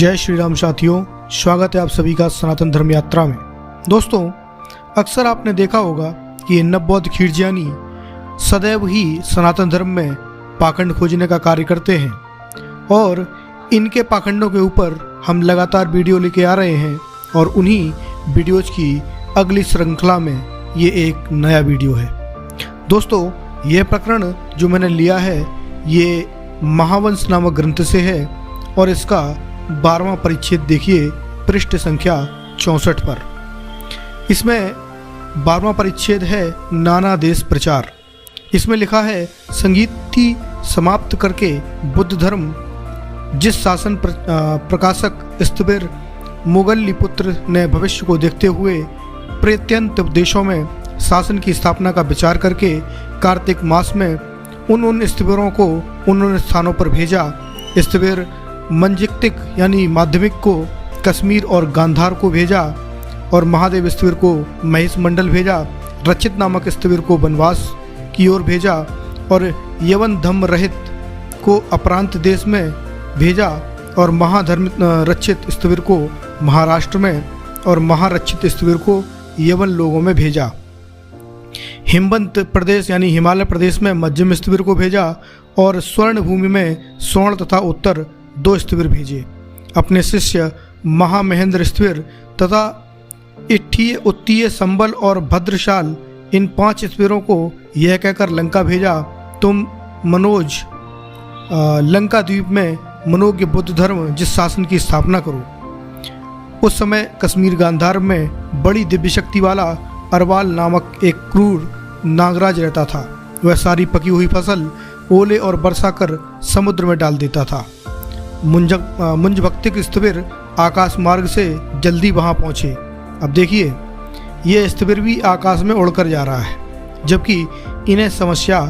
जय श्री राम साथियों, स्वागत है आप सभी का सनातन धर्म यात्रा में। दोस्तों, अक्सर आपने देखा होगा कि नवबौद्ध खीरजियानी सदैव ही सनातन धर्म में पाखंड खोजने का कार्य करते हैं और इनके पाखंडों के ऊपर हम लगातार वीडियो लेके आ रहे हैं और उन्हीं वीडियोज़ की अगली श्रृंखला में ये एक नया वीडियो है। दोस्तों, यह प्रकरण जो मैंने लिया है ये महावंश नामक ग्रंथ से है और इसका 12वां परिच्छेद देखिए पृष्ठ संख्या 64 पर। इसमें 12वां परिच्छेद है नाना देश प्रचार। इसमें लिखा है, संगीति समाप्त करके बुद्ध धर्म जिस शासन प्रकाशक स्तबिर मोगल्लीपुत्र ने भविष्य को देखते हुए प्रत्यंत देशों में शासन की स्थापना का विचार करके कार्तिक मास में उन स्तबिरों को उन स्थानों पर भेजा। स्तबिर मंजिक्तिक यानी माध्यमिक को कश्मीर और गांधार को भेजा और महादेव स्तबिर को महेश मंडल भेजा। रचित नामक स्तबिर को वनवास की ओर भेजा और यवन धम्म रहित को अपरांत देश में भेजा और महाधर्म रचित स्तबिर को महाराष्ट्र में और महारचित स्तबिर को यवन लोगों में भेजा। हिमवंत प्रदेश यानी हिमालय प्रदेश में मध्यम स्तबिर को भेजा और स्वर्ण भूमि में स्वर्ण तथा उत्तर 2 स्तबिर भेजे। अपने शिष्य महामहेंद्र स्तबिर तथा इट्ठीय उत्तीय संबल और भद्रशाल इन 5 स्तबिरों को यह कहकर लंका भेजा, तुम मनोज लंका द्वीप में मनोज्ञ बुद्ध धर्म जिस शासन की स्थापना करो। उस समय कश्मीर गांधार में बड़ी दिव्य शक्ति वाला अरवाल नामक एक क्रूर नागराज रहता था। वह सारी पकी हुई फसल ओले और बरसा कर समुद्र में डाल देता था। मुंजभक्तिक स्तबिर आकाश मार्ग से जल्दी वहां पहुंचे। अब देखिए, ये स्तबिर भी आकाश में उड़कर जा रहा है, जबकि इन्हें समस्या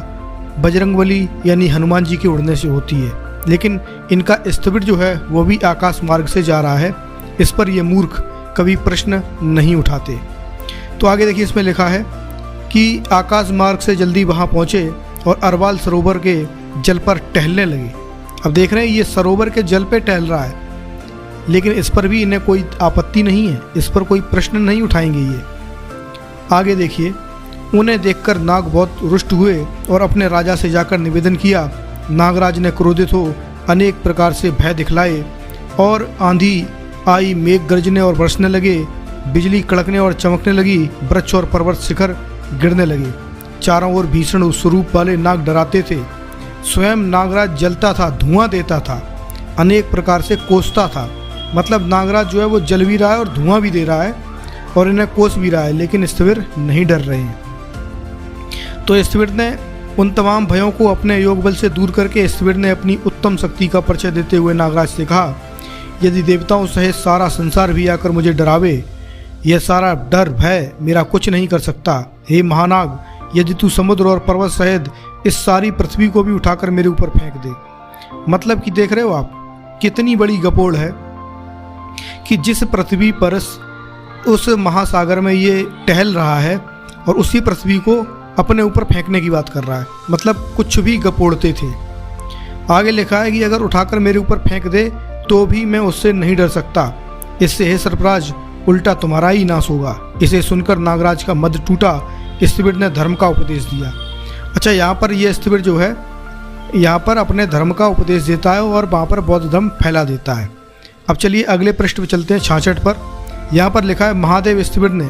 बजरंगबली यानी हनुमान जी के उड़ने से होती है, लेकिन इनका स्तबिर जो है वो भी आकाश मार्ग से जा रहा है। इस पर ये मूर्ख कभी प्रश्न नहीं उठाते। तो आगे देखिए, इसमें लिखा है कि आकाश मार्ग से जल्दी वहां पहुंचे और अरवाल सरोवर के जल पर टहलने लगे। अब देख रहे हैं, ये सरोवर के जल पे टहल रहा है, लेकिन इस पर भी इन्हें कोई आपत्ति नहीं है, इस पर कोई प्रश्न नहीं उठाएंगे ये। आगे देखिए, उन्हें देखकर नाग बहुत रुष्ट हुए और अपने राजा से जाकर निवेदन किया। नागराज ने क्रोधित हो अनेक प्रकार से भय दिखलाए और आंधी आई, मेघ गरजने और बरसने लगे, बिजली कड़कने और चमकने लगी, वृक्ष और पर्वत शिखर गिरने लगे। चारों ओर भीषण स्वरूप वाले नाग डराते थे। स्वयं नागराज जलता था, धुआं देता था, अनेक प्रकार से कोसता था। मतलब नागराज जो है वो जल भी रहा है और धुआं भी दे रहा है और इन्हें कोस भी रहा है, लेकिन स्तबिर नहीं डर रहे हैं। तो स्तबिर ने उन तमाम भयों को अपने योग बल से दूर करके स्तबिर ने अपनी उत्तम शक्ति का परिचय देते हुए नागराज से कहा, यदि देवताओं सहित सारा संसार भी आकर मुझे डरावे, यह सारा डर भय मेरा कुछ नहीं कर सकता। हे महानाग, यदि तू समुद्र और पर्वत सहित इस सारी पृथ्वी को भी उठाकर मेरे ऊपर फेंक दे। मतलब कि देख रहे हो आप, कितनी बड़ी गपोड़ है कि जिस पृथ्वी पर उस महासागर में ये टहल रहा है और उसी पृथ्वी को अपने ऊपर फेंकने की बात कर रहा है। मतलब कुछ भी गपोड़ते थे। आगे लिखा है कि अगर उठाकर मेरे ऊपर फेंक दे तो भी मैं उससे नहीं डर सकता। इससे हे सर्पराज, उल्टा तुम्हारा ही नाश होगा। इसे सुनकर नागराज का मद टूटा। स्तबिर ने धर्म का उपदेश दिया। अच्छा, यहाँ पर यह स्तबिर जो है यहाँ पर अपने धर्म का उपदेश देता है और वहाँ पर बौद्ध धर्म फैला देता है। अब चलिए अगले पृष्ठ पर चलते हैं, 66 पर। यहाँ पर लिखा है, महादेव स्तबिर ने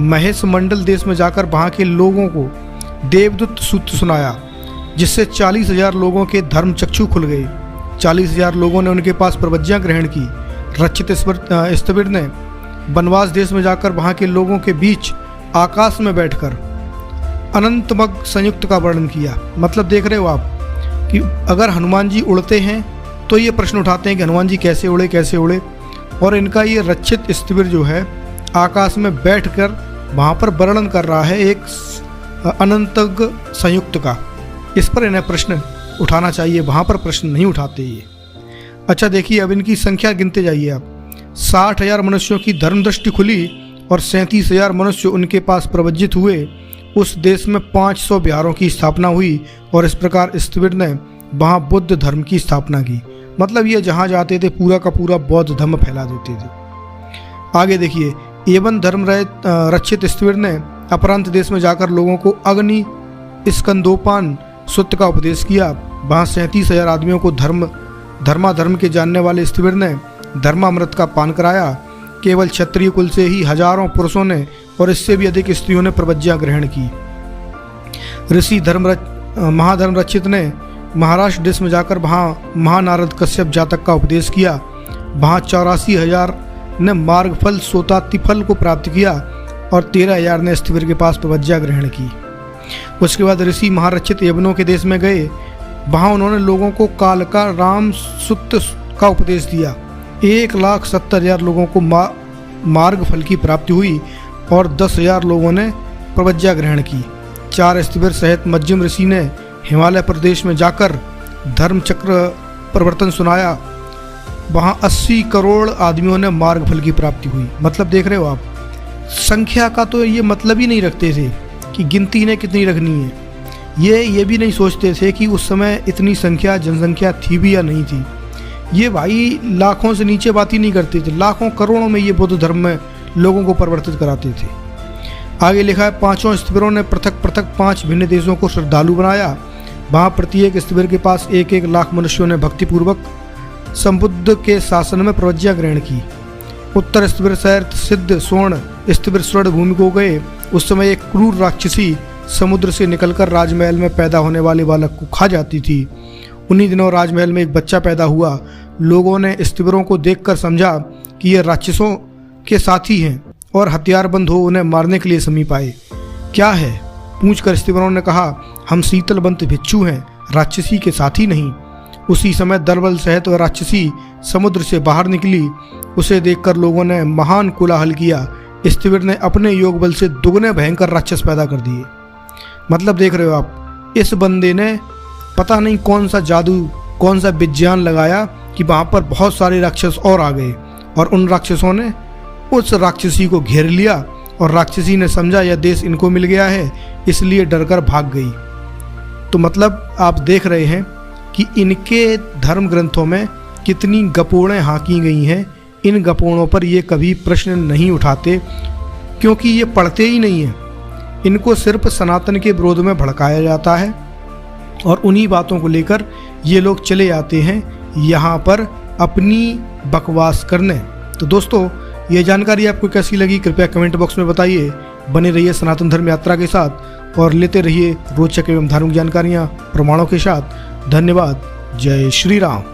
महेश मंडल देश में जाकर वहाँ के लोगों को देवदूत सूत्र सुनाया, जिससे 40,000 लोगों के धर्म चक्षु खुल गए। 40,000 लोगों ने उनके पास प्रवज्ञा ग्रहण की। रचित स्तबिर ने वनवास देश में जाकर वहाँ के लोगों के बीच आकाश में बैठकर अनंतमग संयुक्त का वर्णन किया। मतलब देख रहे हो आप कि अगर हनुमान जी उड़ते हैं तो ये प्रश्न उठाते हैं कि हनुमान जी कैसे उड़े, और इनका ये रचित स्तबिर जो है आकाश में बैठकर वहाँ पर वर्णन कर रहा है एक अनंतग संयुक्त का। इस पर इन्हें प्रश्न उठाना चाहिए, वहाँ पर प्रश्न नहीं उठाते ये। अच्छा देखिए, अब इनकी संख्या गिनते जाइए आप। 60,000 मनुष्यों की धर्म दृष्टि खुली और 37,000 मनुष्य उनके पास प्रवज्जित हुए। उस देश में 500 विहारों की स्थापना हुई और इस प्रकार स्तबिर ने वहाँ बुद्ध धर्म की स्थापना की। मतलब ये जहाँ जाते थे पूरा का पूरा बौद्ध धर्म फैला देते थे। आगे देखिए, एवं धर्म रक्षित स्थिविर ने अपरांत देश में जाकर लोगों को अग्नि स्कंदोपान सूत्र का उपदेश किया। वहाँ 37,000 आदमियों को धर्माधर्म के जानने वाले स्थिविर ने धर्मामृत का पान कराया। केवल क्षत्रिय कुल से ही हजारों पुरुषों ने और इससे भी अधिक स्त्रियों ने प्रवज्ञा ग्रहण की। ऋषि महाधर्म रक्षित ने महाराष्ट्र देश में जाकर वहाँ महानारद कश्यप जातक का उपदेश किया। वहाँ 84,000 ने मार्गफल सोतातिफल को प्राप्त किया और 13,000 ने स्थिविर के पास प्रवज्ञा ग्रहण की। उसके बाद ऋषि महारक्षित यवनों के देश में गए। वहाँ उन्होंने लोगों को काल का राम सूक्त का उपदेश दिया। 1,70,000 लोगों को मार्ग फल की प्राप्ति हुई और 10,000 लोगों ने प्रवज्ञा ग्रहण की। 4 स्थिविर सहित मध्यम ऋषि ने हिमालय प्रदेश में जाकर धर्म चक्र प्रवर्तन सुनाया। वहाँ 80 करोड़ आदमियों ने मार्ग फल की प्राप्ति हुई। मतलब देख रहे हो आप, संख्या का तो ये मतलब ही नहीं रखते थे कि गिनती इन्हें कितनी रखनी है। ये भी नहीं सोचते थे कि उस समय इतनी जनसंख्या थी भी या नहीं थी। ये भाई लाखों से नीचे बात ही नहीं करते थे, लाखों करोड़ों में ये बौद्ध धर्म में लोगों को परिवर्तित कराते थे। आगे लिखा है, 5 स्थिविरों ने पृथक पृथक 5 भिन्न देशों को श्रद्धालु बनाया। वहाँ प्रत्येक स्थिविर के पास 1-1 लाख मनुष्यों ने भक्तिपूर्वक संबुद्ध के शासन में प्रवज्ञा ग्रहण की। उत्तर स्थिविर शहर सिद्ध स्वर्ण स्थिविर स्वर्ण भूमि को गए। उस समय एक क्रूर राक्षसी समुद्र से निकलकर राजमहल में पैदा होने वाले बालक को खा जाती थी। उन्हीं दिनों राजमहल में एक बच्चा पैदा हुआ। लोगों ने स्थिविरों को देखकर समझा कि ये राक्षसों के साथी हैं और हथियारबंद हो उन्हें मारने के लिए समीप आए। क्या है पूछकर स्थिविरों ने कहा, हम शीतलबंत भिक्षु हैं, राक्षसी के साथी नहीं। उसी समय दलबल सहित वह राक्षसी समुद्र से बाहर निकली। उसे देखकर लोगों ने महान कोलाहल किया। स्थिविर ने अपने योग बल से दुगने भयंकर राक्षस पैदा कर दिए। मतलब देख रहे हो आप, इस बंदे ने पता नहीं कौन सा जादू कौन सा विज्ञान लगाया कि वहाँ पर बहुत सारे राक्षस और आ गए और उन राक्षसों ने उस राक्षसी को घेर लिया और राक्षसी ने समझा यह देश इनको मिल गया है, इसलिए डरकर भाग गई। तो मतलब आप देख रहे हैं कि इनके धर्म ग्रंथों में कितनी गपोड़ें हाँकी गई हैं। इन गपोड़ों पर ये कभी प्रश्न नहीं उठाते क्योंकि ये पढ़ते ही नहीं हैं। इनको सिर्फ सनातन के विरोध में भड़काया जाता है और उन्हीं बातों को लेकर ये लोग चले आते हैं यहाँ पर अपनी बकवास करने। तो दोस्तों, ये जानकारी आपको कैसी लगी कृपया कमेंट बॉक्स में बताइए। बने रहिए सनातन धर्म यात्रा के साथ और लेते रहिए रोचक एवं धार्मिक जानकारियाँ प्रमाणों के साथ। धन्यवाद। जय श्री राम।